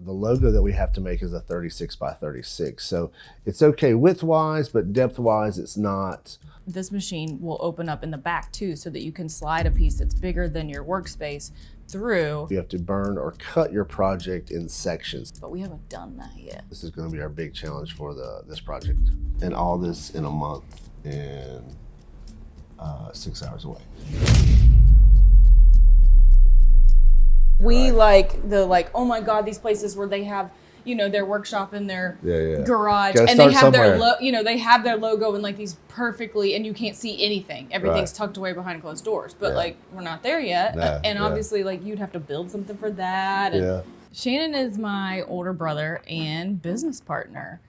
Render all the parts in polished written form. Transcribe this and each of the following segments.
The logo that we have to make is a 36 by 36. So it's okay width-wise, but depth-wise, it's not. This machine will open up in the back too, so that you can slide a piece that's bigger than your workspace through. You have to burn or cut your project in sections. But we haven't done that yet. This is going to be our big challenge for this project. And all this in a month and 6 hours away. We like oh my God, these places where they have, you know, their workshop in their garage, Gotta and they have somewhere. they have their logo in like these perfectly, and you can't see anything. Everything's tucked away behind closed doors. But like, we're not there yet. No, and obviously, like, you'd have to build something for that. And Shannon is my older brother and business partner.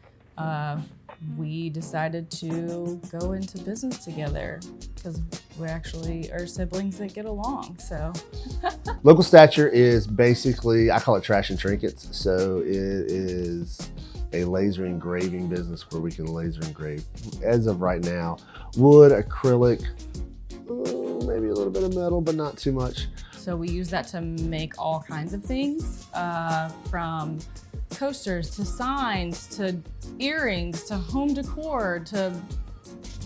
We decided to go into business together because we actually are siblings that get along, so. Local Stature is basically, I call it trash and trinkets. So it is a laser engraving business where we can laser engrave, as of right now, wood, acrylic, maybe a little bit of metal, but not too much. So we use that to make all kinds of things, from coasters to signs to earrings to home decor to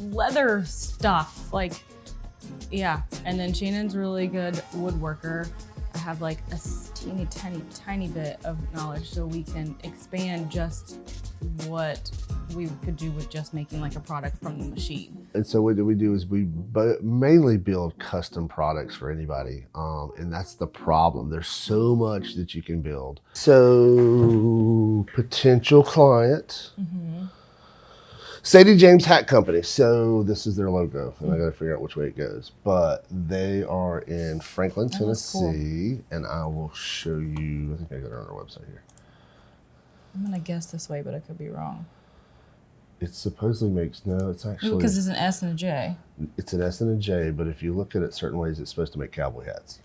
leather stuff, like, yeah. And then Shannon's really good woodworker. I have like a tiny bit of knowledge, so we can expand just what we could do with just making like a product from the machine. And so what we do is we mainly build custom products for anybody. And that's the problem. There's so much that you can build. So potential client, Sadie James Hat Company. So this is their logo, and I got to figure out which way it goes. But they are in Franklin, Tennessee, and I will show you. I think I got it on our website here. I'm gonna guess this way, but I could be wrong. It supposedly makes, no, it's actually. Because it's an S and a J. It's an S and a J, but if you look at it certain ways, it's supposed to make cowboy hats.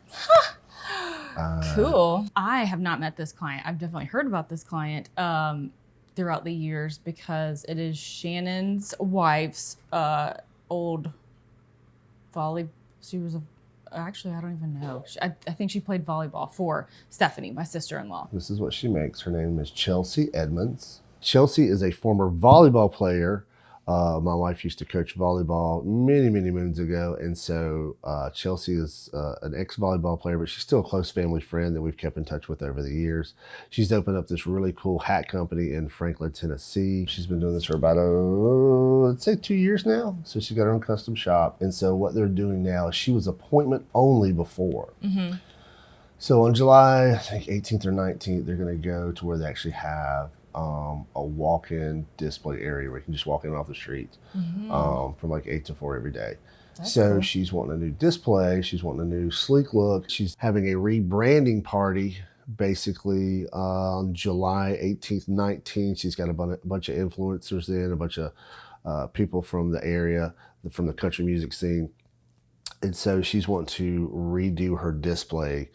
Cool. I have not met this client. I've definitely heard about this client throughout the years because it is Shannon's wife's old she was actually, I don't even know. I think she played volleyball for Stephanie, my sister-in-law. This is what she makes. Her name is Chelsea Edmonds. Chelsea is a former volleyball player. My wife used to coach volleyball many moons ago. And so Chelsea is an ex-volleyball player, but she's still a close family friend that we've kept in touch with over the years. She's opened up this really cool hat company in Franklin, Tennessee. She's been doing this for about, let's say 2 years now. So she's got her own custom shop. And so what they're doing now is, she was appointment only before. So on July, I think 18th or 19th, they're gonna go to where they actually have a walk-in display area where you can just walk in off the street from like 8 to 4 every day. That's cool. She's wanting a new display. She's wanting a new sleek look. She's having a rebranding party basically on July 18th, 19th. She's got a bunch of influencers in, a bunch of people from the area, from the country music scene. And so she's wanting to redo her display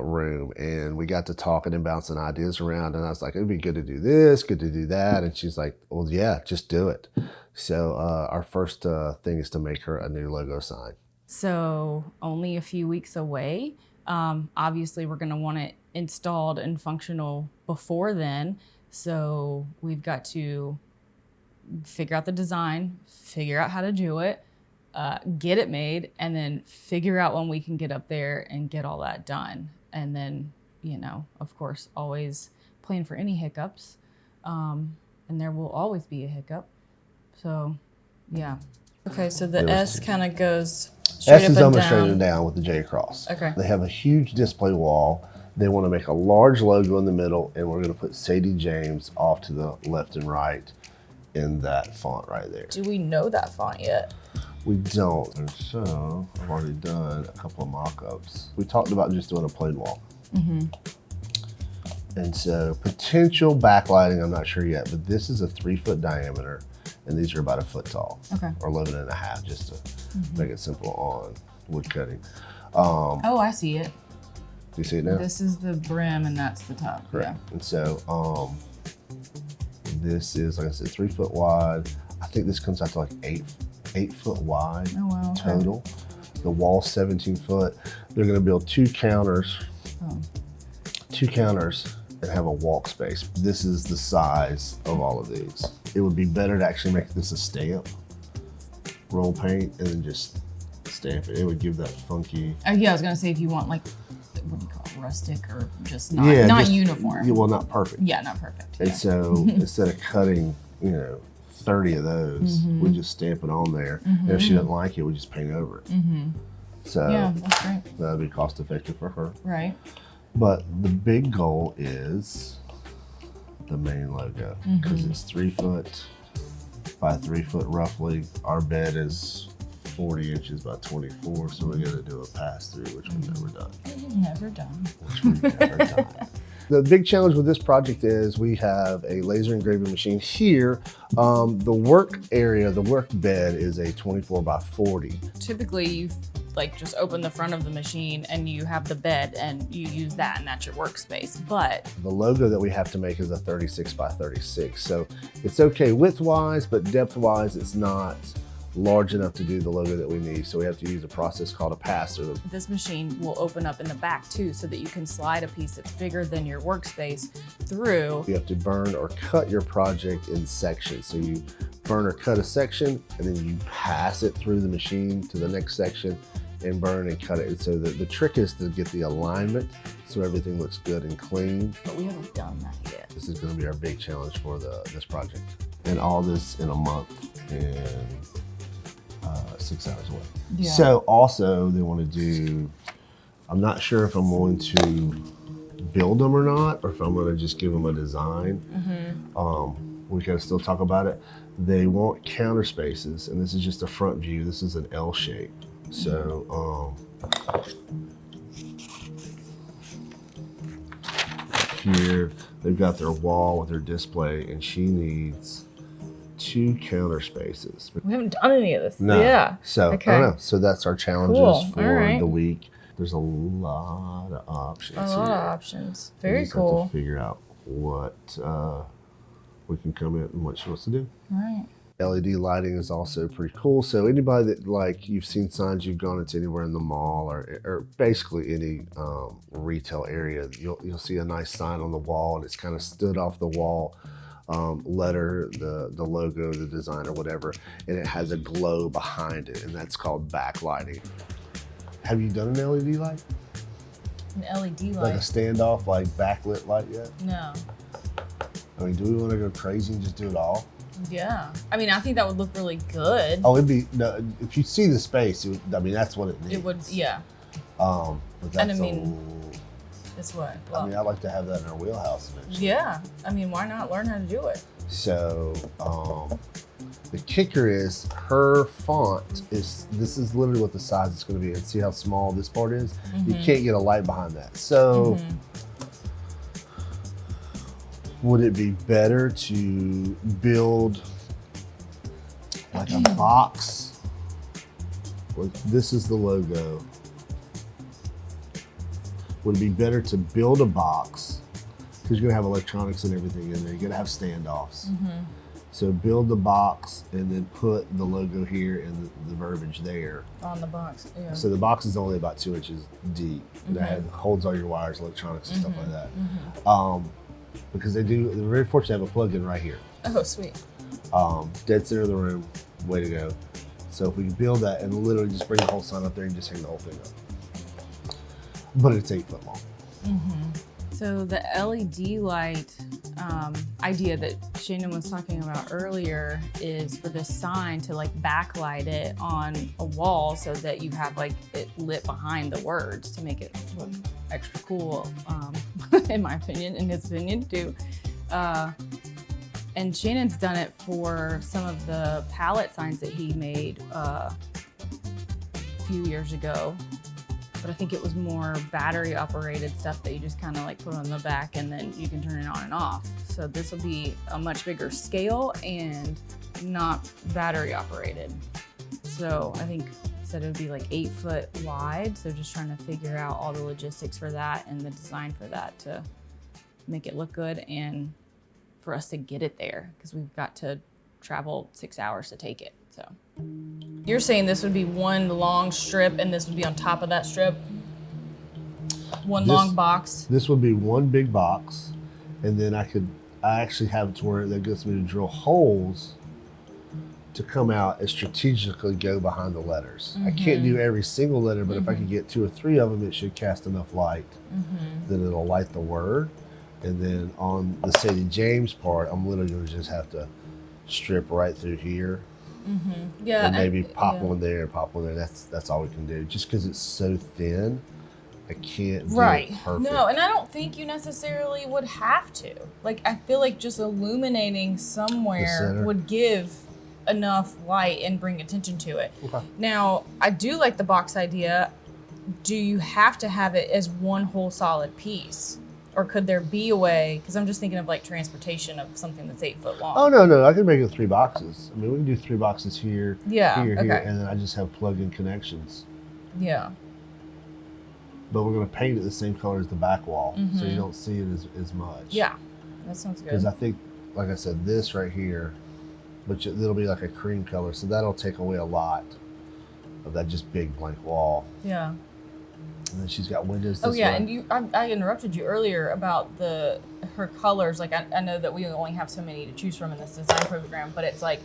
room, and we got to talking and bouncing ideas around, and I was like, it'd be good to do this, good to do that, and she's like, well, yeah, just do it. So our first thing is to make her a new logo sign. So only a few weeks away. Obviously we're going to want it installed and functional before then, so we've got to figure out the design, figure out how to do it, get it made, and then figure out when we can get up there and get all that done. And then, you know, of course, always plan for any hiccups. And there will always be a hiccup. So, yeah. Okay, so the S kind of goes straight up and down. S is almost straight and down with the J across. Okay. They have a huge display wall. They want to make a large logo in the middle, and we're going to put Sadie James off to the left and right in that font right there. Do we know that font yet? We don't, and so I've already done a couple of mock-ups. We talked about just doing a plain wall. And so potential backlighting, I'm not sure yet, but this is a 3-foot diameter, and these are about 1 foot tall, or 11.5, just to make it simple on wood cutting. Oh, I see it. Do you see it now? This is the brim, and that's the top. Correct. Yeah. And so this is, like I said, 3 foot wide. I think this comes out to like 8 foot wide total. The wall's 17 foot. They're gonna build 2 counters. 2 counters and have a walk space. This is the size of all of these. It would be better to actually make this a stamp, roll paint, and then just stamp it. It would give that funky. Yeah, I was gonna say if you want like, what do you call it, rustic or just not just, uniform. Yeah, well, not perfect. Yeah, not perfect. And so instead of cutting, 30 of those, we just stamp it on there. And if she doesn't like it, we just paint over it. So yeah, that's great. that'd be cost effective for her. Right. But the big goal is the main logo, because it's 3 foot by 3 foot roughly. Our bed is 40 inches by 24, so we got to do a pass through, which we've never done. Which we've never done. The big challenge with this project is we have a laser engraving machine here. The work area, the work bed is a 24 by 40. Typically, you like just open the front of the machine and you have the bed and you use that and that's your workspace. But the logo that we have to make is a 36 by 36. So it's okay width-wise, but depth-wise, it's not large enough to do the logo that we need. So we have to use a process called a pass-through. This machine will open up in the back too, so that you can slide a piece that's bigger than your workspace through. You have to burn or cut your project in sections. So you burn or cut a section, and then you pass it through the machine to the next section and burn and cut it. And so the trick is to get the alignment so everything looks good and clean. But we haven't done that yet. This is going to be our big challenge for this project. And all this in a month and 6 hours away. Yeah. So also they want to do, I'm not sure if I'm going to build them or not, or if I'm going to just give them a design. We can still talk about it. They want counter spaces, and this is just a front view. This is an L shape. So here they've got their wall with their display, and she needs 2 counter spaces. We haven't done any of this. No. Yeah. So okay. I don't know. So that's our challenges Cool. for the week. There's a lot of options. A lot of options. Very just cool. have to figure out what we can come in and what she wants to do. Right. LED lighting is also pretty cool. So anybody that, like, you've seen signs, you've gone into anywhere in the mall or basically any retail area, you'll see a nice sign on the wall, and it's kind of stood off the wall. Letter, the logo, the design, or whatever, and it has a glow behind it, and that's called backlighting. Have you done an LED light? An LED light? Like a standoff, like backlit light yet? No. I mean, do we want to go crazy and just do it all? Yeah. I mean, I think that would look really good. Oh, it'd be, no, if you see the space, I mean, that's what it needs. It would, yeah. But that's and I mean, this way. Well, I mean, I'd like to have that in our wheelhouse eventually. Yeah. I mean, why not learn how to do it? So, the kicker is her font this is literally what the size it's going to be. And see how small this part is? You can't get a light behind that. So, would it be better to build like a box? Like, this is the logo. Would it be better to build a box? Because you're gonna have electronics and everything in there. You're gonna have standoffs. So build the box and then put the logo here and the verbiage there. On the box, yeah. So the box is only about 2 inches deep. That holds all your wires, electronics, and stuff like that. Because they're very fortunate to have a plug-in right here. Oh, sweet. Dead center of the room, way to go. So if we can build that and literally just bring the whole sign up there and just hang the whole thing up. But it's 8 foot long. So the LED light idea that Shannon was talking about earlier is for this sign to like backlight it on a wall so that you have like it lit behind the words to make it look extra cool, in my opinion, in his opinion too. And Shannon's done it for some of the pallet signs that he made a few years ago. But I think it was more battery operated stuff that you just kind of like put on the back and then you can turn it on and off. So this will be a much bigger scale and not battery operated. So I think said it would be like 8 foot wide. So just trying to figure out all the logistics for that and the design for that to make it look good and for us to get it there because we've got to travel 6 hours to take it. So you're saying this would be one long strip and this would be on top of that strip? One long box? This would be one big box. and then I actually have it to where that gets me to drill holes to come out and strategically go behind the letters. I can't do every single letter, but if I can get 2 or 3 of them, it should cast enough light that it'll light the word. And then on the Sadie James part, I'm literally going to just have to strip right through here. Yeah, and maybe pop one there and pop one there. That's all we can do. Just because it's so thin, I can't do it perfect. No, and I don't think you necessarily would have to. Like, I feel like just illuminating somewhere would give enough light and bring attention to it. Okay. Now, I do like the box idea. Do you have to have it as one whole solid piece? Or could there be a way, because I'm just thinking of like transportation of something that's 8 foot long. Oh, no, I can make it 3 boxes. I mean, we can do 3 boxes here, here, okay. here, and then I just have plug-in connections. Yeah. But we're going to paint it the same color as the back wall, so you don't see it as much. Yeah, that sounds good. Because I think, like I said, this right here, which it'll be like a cream color, so that'll take away a lot of that just big blank wall. Yeah. And then she's got windows this Oh yeah, way. and I interrupted you earlier about her colors. Like I know that we only have so many to choose from in this design program, but it's like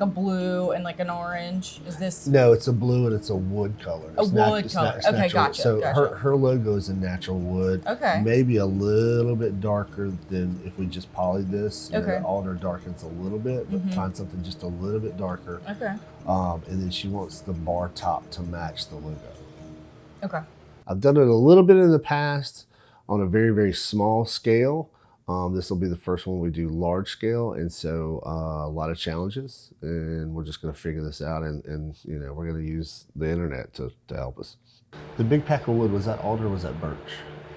a blue and like an orange. Is this? No, it's a blue and it's a wood color. It's wood color. Okay, natural. gotcha. So gotcha. her logo is in natural wood. Okay. Maybe a little bit darker than if we just polyed this. You know, Okay. the alder darkens a little bit, but find something just a little bit darker. Okay. And then she wants the bar top to match the logo. Okay. I've done it a little bit in the past on a very, very small scale. This will be the first one we do large scale, and so a lot of challenges, and we're just going to figure this out, and you know, we're going to use the internet to help us. The big pack of wood, was that alder or was that birch?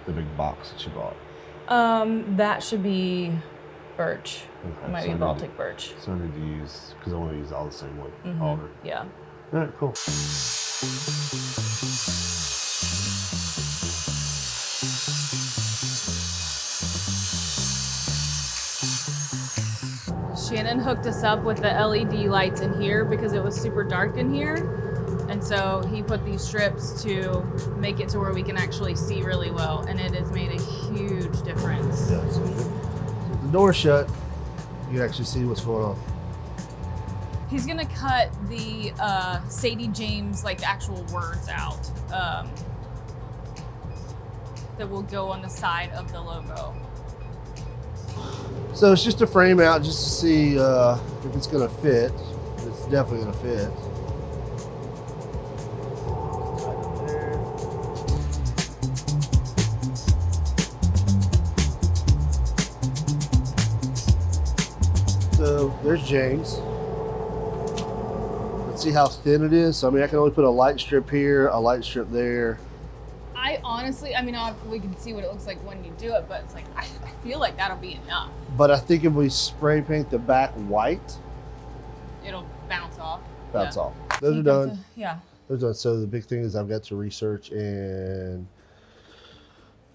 The big box that you bought? That should be birch. Okay, It might so be Baltic birch. So I need to use, because I want to use all the same wood, alder. Yeah. All right, cool. Shannon hooked us up with the LED lights in here because it was super dark in here. And so he put these strips to make it to where we can actually see really well. And it has made a huge difference. Yeah, so if the door's shut, you can actually see what's going on. He's gonna cut the Sadie James, like actual words out that will go on the side of the logo. So it's just a frame out just to see if it's gonna fit. It's definitely gonna fit. So there's James. Let's see how thin it is. So I mean, I can only put a light strip here, a light strip there. I honestly, I mean, we can see what it looks like when you do it, but it's like, I feel like that'll be enough. But I think if we spray paint the back white, It'll bounce off. that's off. Those are done. Yeah. Those are done. So the big thing is I've got to research and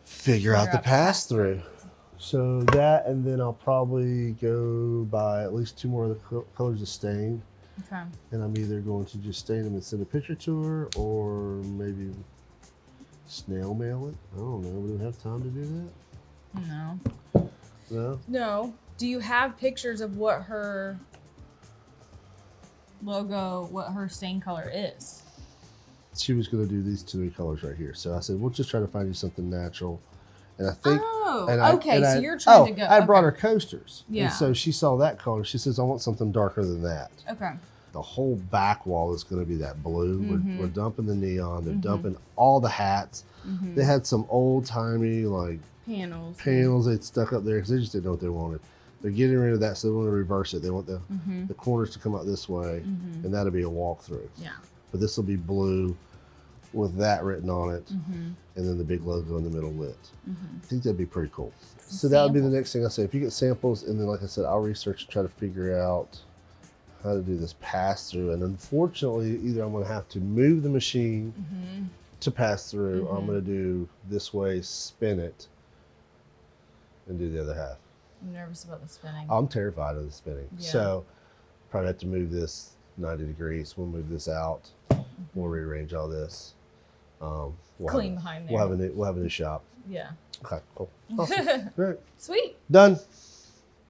figure out the pass through. So that, and then I'll probably go buy at least 2 more of the colors of stain. Okay. And I'm either going to just stain them and send a picture to her, or maybe snail mail it. I don't know. We don't have time to do that. No. No? No. Do you have pictures of what her logo, what her stain color is? She was going to do these 2 colors right here. So I said, we'll just try to find you something natural. And I think. So you're trying to go. I brought her coasters. Yeah. And so she saw that color. She says, I want something darker than that. Okay. The whole back wall is going to be that blue. We're dumping the neon. They're dumping all the hats. They had some old timey like panels they'd stuck up there because they just didn't know what they wanted. They're getting rid of that, so they want to reverse it. They want the corners to come out this way, and that'll be a walkthrough. Yeah. But this will be blue with that written on it, and then the big logo in the middle lit. I think that'd be pretty cool. So that would be the next thing I say. If you get samples, and then like I said, I'll research and try to figure out how to do this pass through. And unfortunately, either I'm going to have to move the machine to pass through, or I'm going to do this way, spin it, and do the other half. I'm nervous about the spinning. I'm terrified of the spinning. Yeah. So probably have to move this 90 degrees. We'll move this out. We'll rearrange all this. Clean behind there. We'll have a new shop. Yeah. Okay, cool. Awesome. Great. Sweet. Done.